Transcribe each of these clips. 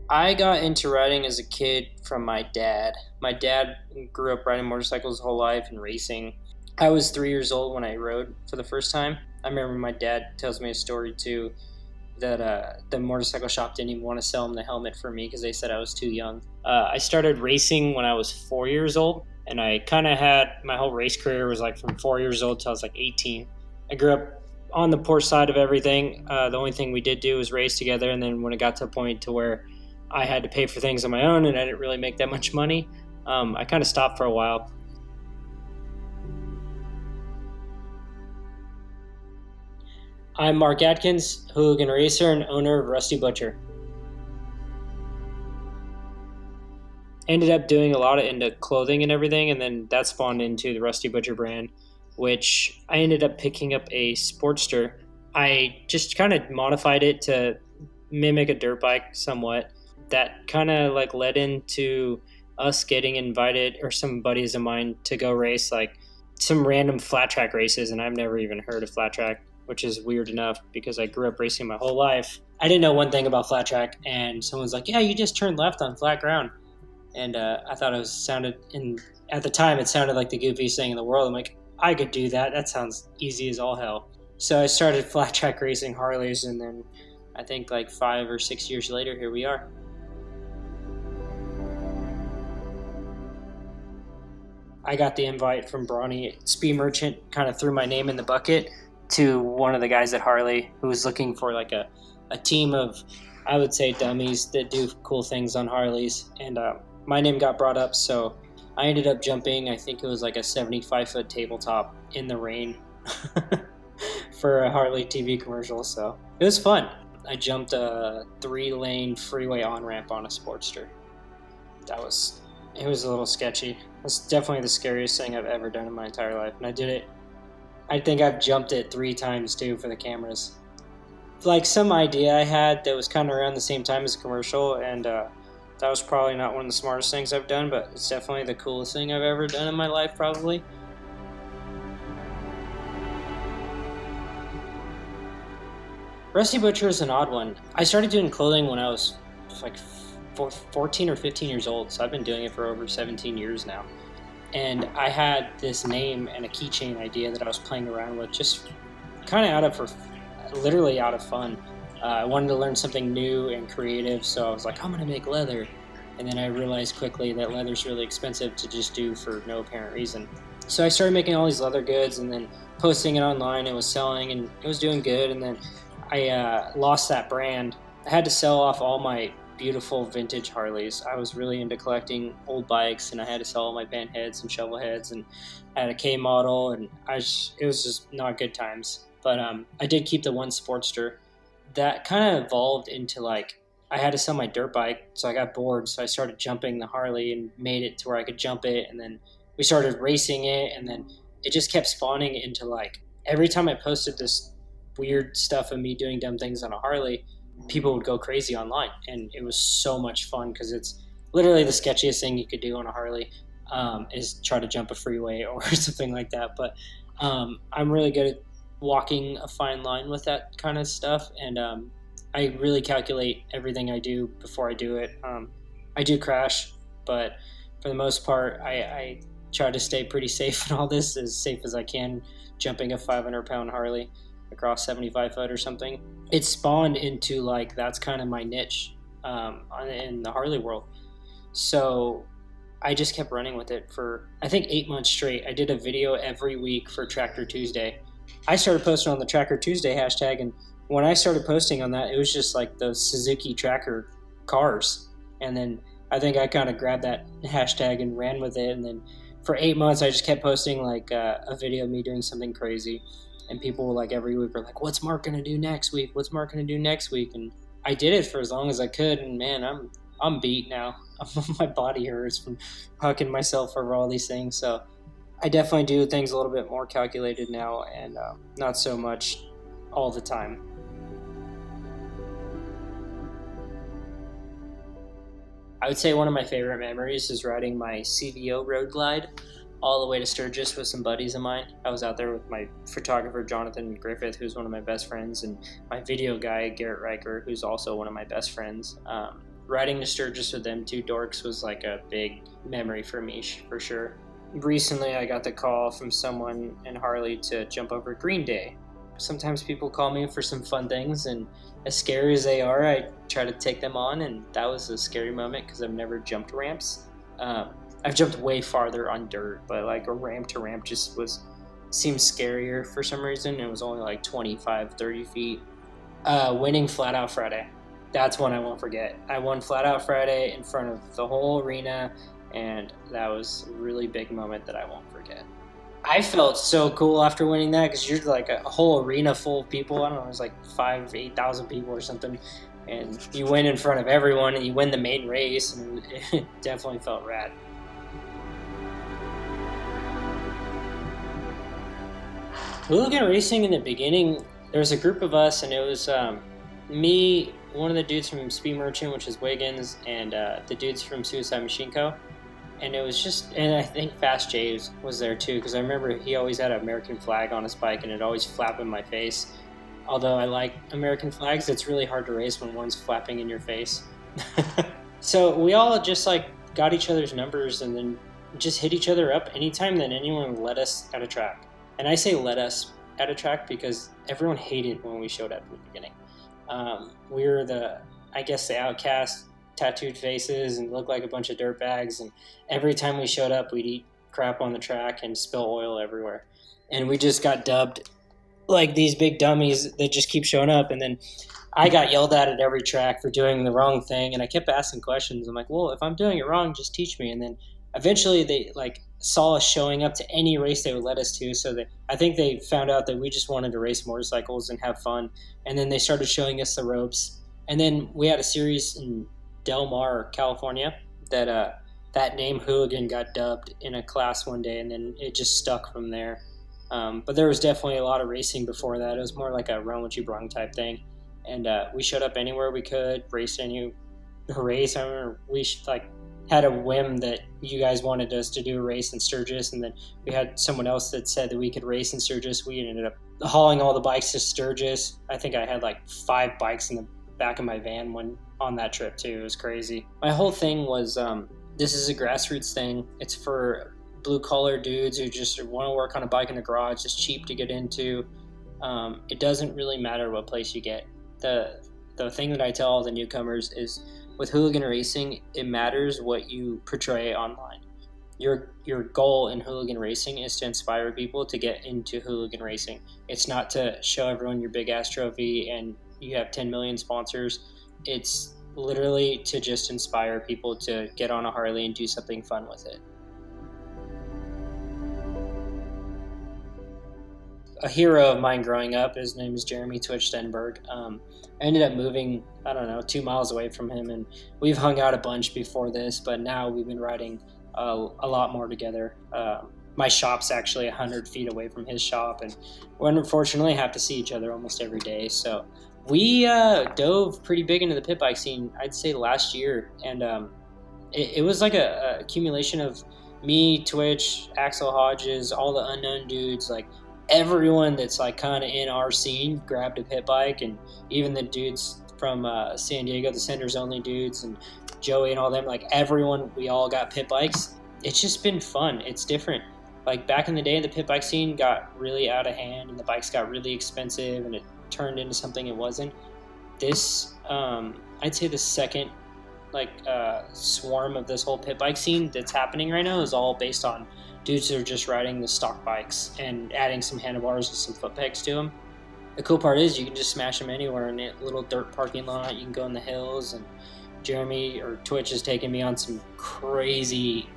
I got into riding as a kid from my dad. My dad grew up riding motorcycles his whole life and racing. I was 3 years old when I rode for the first time. I remember my dad tells me a story too that the motorcycle shop didn't even want to sell him the helmet for me because they said I was too young. I started racing when I was 4 years old, and I kind of had my whole race career was like from 4 years old till I was like 18. I grew up on the poor side of everything. The only thing we did do was race together, and then when it got to a point to where I had to pay for things on my own and I didn't really make that much money, I kind of stopped for a while. I'm Mark Atkins, Hooligan Racer and owner of Rusty Butcher. Ended up doing a lot of into clothing and everything, and then that spawned into the Rusty Butcher brand, which I ended up picking up a Sportster. I just kind of modified it to mimic a dirt bike somewhat. That kind of like led into us getting invited, or some buddies of mine, to go race like some random flat track races, and I've never even heard of flat track, which is weird enough because I grew up racing my whole life. I didn't know one thing about flat track, and someone's like, "Yeah, you just turn left on flat ground," and I thought it was sounded in at the time it sounded like the goofiest thing in the world. I'm like, I could do that. That sounds easy as all hell. So I started flat track racing Harleys, and then I think like 5 or 6 years later, here we are. I got the invite from Brawny. Speed Merchant kind of threw my name in the bucket to one of the guys at Harley who was looking for like a team of, I would say, dummies that do cool things on Harleys. And my name got brought up, so I ended up jumping, I think it was like a 75-foot tabletop in the rain for a Harley TV commercial. So it was fun. I jumped a 3-lane freeway on-ramp on a Sportster. It was a little sketchy. That's definitely the scariest thing I've ever done in my entire life. And I did it. I think I've jumped it 3 times too for the cameras. Like some idea I had that was kind of around the same time as a commercial, and that was probably not one of the smartest things I've done, but it's definitely the coolest thing I've ever done in my life, probably. Rusty Butcher is an odd one. I started doing clothing when I was like 14 or 15 years old, so I've been doing it for over 17 years now. And I had this name and a keychain idea that I was playing around with, just kind of literally out of fun. I wanted to learn something new and creative, so I was like, I'm going to make leather. And then I realized quickly that leather's really expensive to just do for no apparent reason. So I started making all these leather goods and then posting it online. It was selling and it was doing good. And then I lost that brand. I had to sell off all my beautiful vintage Harleys. I was really into collecting old bikes, and I had to sell all my band heads and shovel heads, and I had a K model, and it was just not good times. But I did keep the one Sportster. That kind of evolved into like I had to sell my dirt bike, so I got bored. So I started jumping the Harley and made it to where I could jump it, and then we started racing it, and then it just kept spawning into like every time I posted this weird stuff of me doing dumb things on a Harley, people would go crazy online, and it was so much fun because it's literally the sketchiest thing you could do on a Harley, is try to jump a freeway or something like that. But I'm really good at walking a fine line with that kind of stuff, and I really calculate everything I do before I do it. I do crash, but for the most part, I try to stay pretty safe in all this, as safe as I can, jumping a 500-pound Harley across 75 foot or something. It spawned into like that's kind of my niche in the Harley world. So I just kept running with it for I think 8 months straight. I did a video every week for Tractor Tuesday. I started posting on the Tracker Tuesday hashtag, and when I started posting on that, it was just like the Suzuki Tracker cars. And then I think I kind of grabbed that hashtag and ran with it. And then for 8 months, I just kept posting like a video of me doing something crazy. And people were like every week were like, "What's Mark gonna do next week? What's Mark gonna do next week?" And I did it for as long as I could. And man, I'm beat now. My body hurts from hucking myself over all these things. So I definitely do things a little bit more calculated now, and not so much all the time. I would say one of my favorite memories is riding my CVO Road Glide all the way to Sturgis with some buddies of mine. I was out there with my photographer, Jonathan Griffith, who's one of my best friends, and my video guy, Garrett Riker, who's also one of my best friends. riding to Sturgis with them two dorks was like a big memory for me, for sure. Recently, I got the call from someone in Harley to jump over Green Day. Sometimes people call me for some fun things, and as scary as they are, I try to take them on, and that was a scary moment because I've never jumped ramps. I've jumped way farther on dirt, but like a ramp to ramp just seemed scarier for some reason. It was only like 25, 30 feet. Winning Flat Out Friday. That's one I won't forget. I won Flat Out Friday in front of the whole arena, and that was a really big moment that I won't forget. I felt so cool after winning that because you're like a whole arena full of people. I don't know, it was like 8,000 people or something. And you win in front of everyone and you win the main race, and it definitely felt rad. Hooligan Racing in the beginning, there was a group of us, and it was me, one of the dudes from Speed Merchant, which is Wiggins, and the dudes from Suicide Machine Co. And it was just, and I think Fast J was there too, because I remember he always had an American flag on his bike, and it always flap in my face. Although I like American flags, it's really hard to race when one's flapping in your face. So we all just like got each other's numbers and then just hit each other up anytime that anyone let us at a track. And I say let us at a track because everyone hated when we showed up in the beginning. We were the outcast, tattooed faces, and looked like a bunch of dirtbags. And every time we showed up, we'd eat crap on the track and spill oil everywhere. And we just got dubbed like these big dummies that just keep showing up. And then I got yelled at every track for doing the wrong thing. And I kept asking questions. I'm like, well, if I'm doing it wrong, just teach me. And then eventually they like saw us showing up to any race they would let us to. So I think they found out that we just wanted to race motorcycles and have fun. And then they started showing us the ropes. And then we had a series in Del Mar, California, that name Hooligan got dubbed in a class one day, and then it just stuck from there. But there was definitely a lot of racing before that. It was more like a run what you brung type thing. And we showed up anywhere we could, raced any race. I remember we had a whim that you guys wanted us to do a race in Sturgis, and then we had someone else that said that we could race in Sturgis. We ended up hauling all the bikes to Sturgis. I think I had like 5 bikes in the back of my van on that trip too. It was crazy. My whole thing was this is a grassroots thing. It's for blue-collar dudes who just want to work on a bike in the garage. It's cheap to get into. It doesn't really matter what place you get. The thing that I tell all the newcomers is with Hooligan Racing, it matters what you portray online. Your goal in Hooligan Racing is to inspire people to get into Hooligan Racing. It's not to show everyone your big-ass trophy and you have 10 million sponsors. It's literally to just inspire people to get on a Harley and do something fun with it. A hero of mine growing up, his name is Jeremy Twitch Stenberg. I ended up moving, 2 miles away from him, and we've hung out a bunch before this, but now we've been riding a lot more together. My shop's actually 100 feet away from his shop, and we unfortunately have to see each other almost every day. So we dove pretty big into the pit bike scene, I'd say last year, and it was like a accumulation of me, Twitch, Axel Hodges, all the unknown dudes, like everyone that's like kind of in our scene grabbed a pit bike, and even the dudes from San Diego, the Senders Only dudes, and Joey and all them, like everyone, we all got pit bikes. It's just been fun. It's different. Like back in the day, the pit bike scene got really out of hand and the bikes got really expensive and it turned into something it wasn't. This, I'd say the second swarm of this whole pit bike scene that's happening right now is all based on dudes that are just riding the stock bikes and adding some handlebars and some foot pegs to them. The cool part is you can just smash them anywhere in a little dirt parking lot. You can go in the hills, and Jeremy or Twitch has taken me on some crazy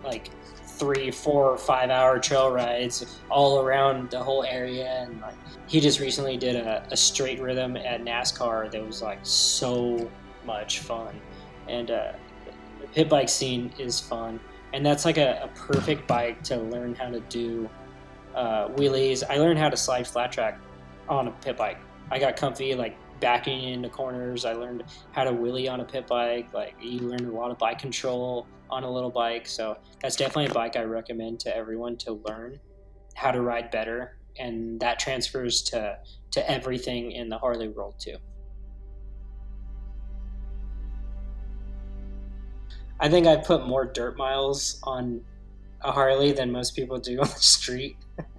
3, 4, 5 hour trail rides all around the whole area. And he just recently did a straight rhythm at NASCAR that was so much fun. And the pit bike scene is fun, and that's a perfect bike to learn how to do wheelies. I learned how to slide flat track on a pit bike. I got comfy backing into corners. I learned how to wheelie on a pit bike. You learn a lot of bike control on a little bike. So that's definitely a bike I recommend to everyone to learn how to ride better, and that transfers to everything in the Harley world too. I think I put more dirt miles on a Harley than most people do on the street.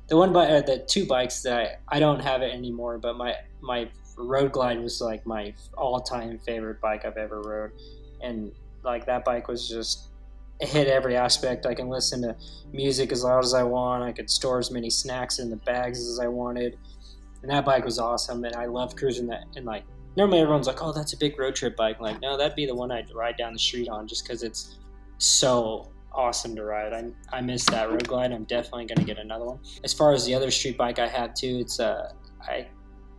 The two bikes that I don't have it anymore, but my Road Glide was like my all time favorite bike I've ever rode, and like that bike was just, it hit every aspect. I can listen to music as loud as I want. I could store as many snacks in the bags as I wanted, and that bike was awesome. And I love cruising that. And like normally everyone's like, "Oh, that's a big road trip bike." I'm like, no, that'd be the one I'd ride down the street on, just because it's so awesome to ride. I miss that Road Glide. I'm definitely going to get another one. As far as the other street bike I have too, it's I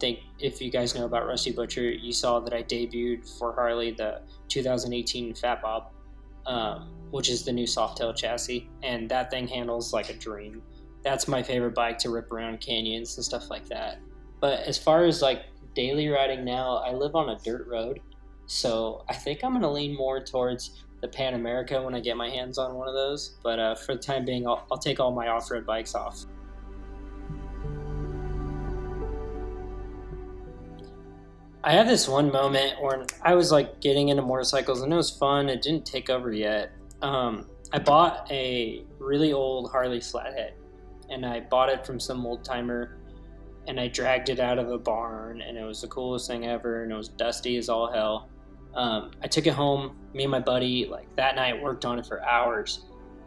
think if you guys know about Rusty Butcher, you saw that I debuted for Harley the 2018 Fat Bob, which is the new Softail chassis, and that thing handles like a dream. That's my favorite bike to rip around canyons and stuff like that. But as far as like daily riding now, I live on a dirt road, so I think I'm going to lean more towards the Pan America when I get my hands on one of those. But for the time being, I'll take all my off-road bikes off. I had this one moment when I was like getting into motorcycles and it was fun. It didn't take over yet. I bought a really old Harley flathead, and I bought it from some old timer, and I dragged it out of a barn, and it was the coolest thing ever, and it was dusty as all hell. I took it home. Me and my buddy, like that night, worked on it for hours,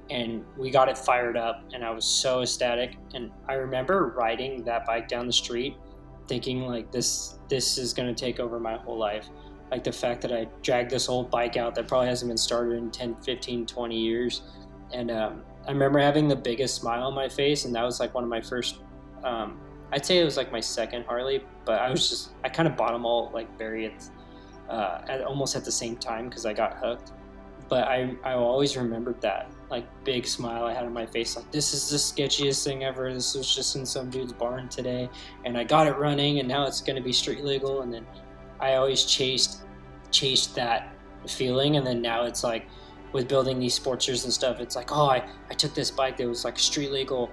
and we got it fired up, and I was so ecstatic. And I remember riding that bike down the street thinking like this is going to take over my whole life. Like the fact that I dragged this old bike out that probably hasn't been started in 10, 15, 20 years. And I remember having the biggest smile on my face, and that was like one of my first, I'd say it was like my second Harley, but I kind of bought them all like very almost at the same time because I got hooked. But I always remembered that like big smile I had on my face, like this is the sketchiest thing ever. This was just in some dude's barn today, and I got it running, and now it's going to be street legal. And then I always chased that feeling, and then now it's like with building these Sportsters and stuff, it's like, oh, I took this bike that was like street legal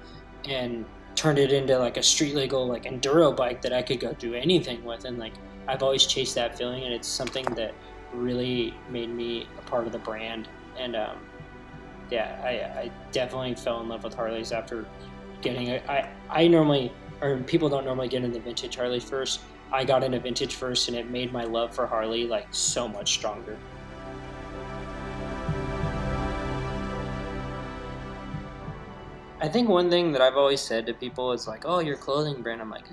and turned it into like a street legal like enduro bike that I could go do anything with. And like I've always chased that feeling, and it's something that really made me a part of the brand. And I definitely fell in love with Harleys after getting it. People don't normally get into vintage Harley first. I got into vintage first, and it made my love for Harley like so much stronger. I think one thing that I've always said to people is like, oh, your clothing brand. I'm like,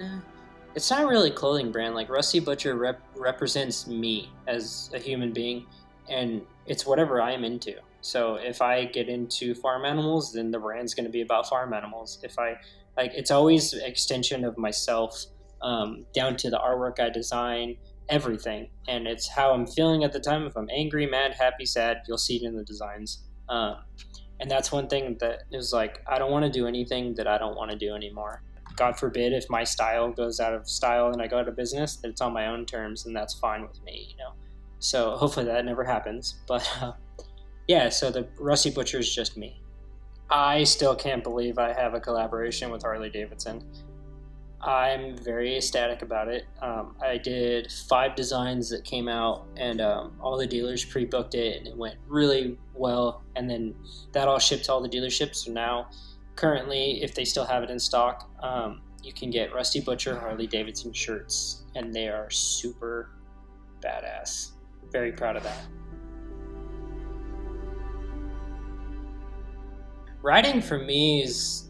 it's not really a clothing brand. Like Rusty Butcher represents me as a human being, and it's whatever I'm into. So if I get into farm animals, then the brand's going to be about farm animals. If I like, it's always an extension of myself, down to the artwork I design, everything. And it's how I'm feeling at the time. If I'm angry, mad, happy, sad, you'll see it in the designs. And that's one thing that is like, I don't want to do anything that I don't want to do anymore. God forbid if my style goes out of style and I go out of business, that it's on my own terms, and that's fine with me, you know. So hopefully that never happens. But yeah, so the Rusty Butcher is just me. I still can't believe I have a collaboration with Harley-Davidson. I'm very ecstatic about it. I did 5 designs that came out, and all the dealers pre-booked it, and it went really well. And then that all shipped to all the dealerships. So now, currently, if they still have it in stock, you can get Rusty Butcher Harley-Davidson shirts, and they are super badass. Very proud of that. Riding for me is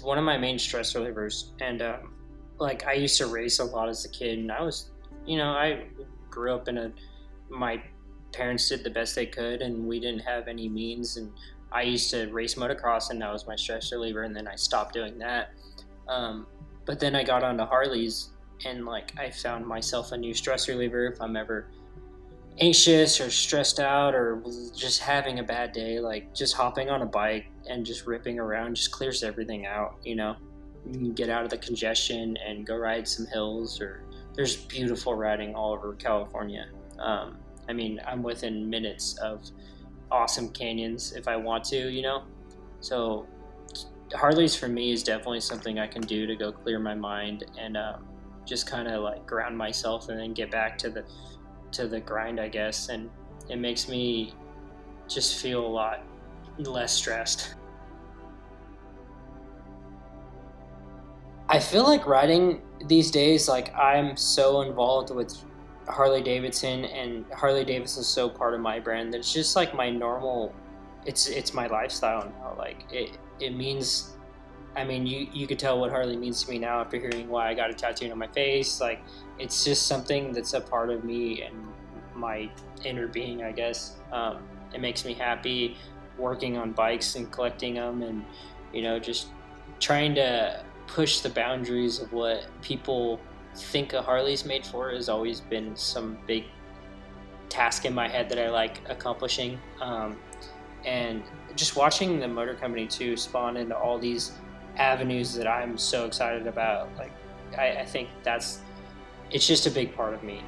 one of my main stress relievers, and like I used to race a lot as a kid, and I grew up my parents did the best they could, and we didn't have any means, and I used to race motocross, and that was my stress reliever, and then I stopped doing that. But then I got onto Harleys, and like I found myself a new stress reliever if I'm ever anxious or stressed out or just having a bad day. Like just hopping on a bike and just ripping around just clears everything out, you know. You can get out of the congestion and go ride some hills, or there's beautiful riding all over California. I'm within minutes of awesome canyons if I want to, you know. So Harleys for me is definitely something I can do to go clear my mind and just kind of like ground myself and then get back to the grind, I guess. And it makes me just feel a lot less stressed. I feel like riding these days, like I'm so involved with Harley-Davidson, and Harley-Davidson is so part of my brand that it's just like my normal, it's my lifestyle now. Like it means, I mean, you could tell what Harley means to me now after hearing why I got a tattoo on my face. Like it's just something that's a part of me and my inner being, I guess. It makes me happy working on bikes and collecting them, and just trying to push the boundaries of what people think a Harley's made for has always been some big task in my head that I like accomplishing. And just watching the motor company too spawn into all these avenues that I'm so excited about. Like I think it's just a big part of me.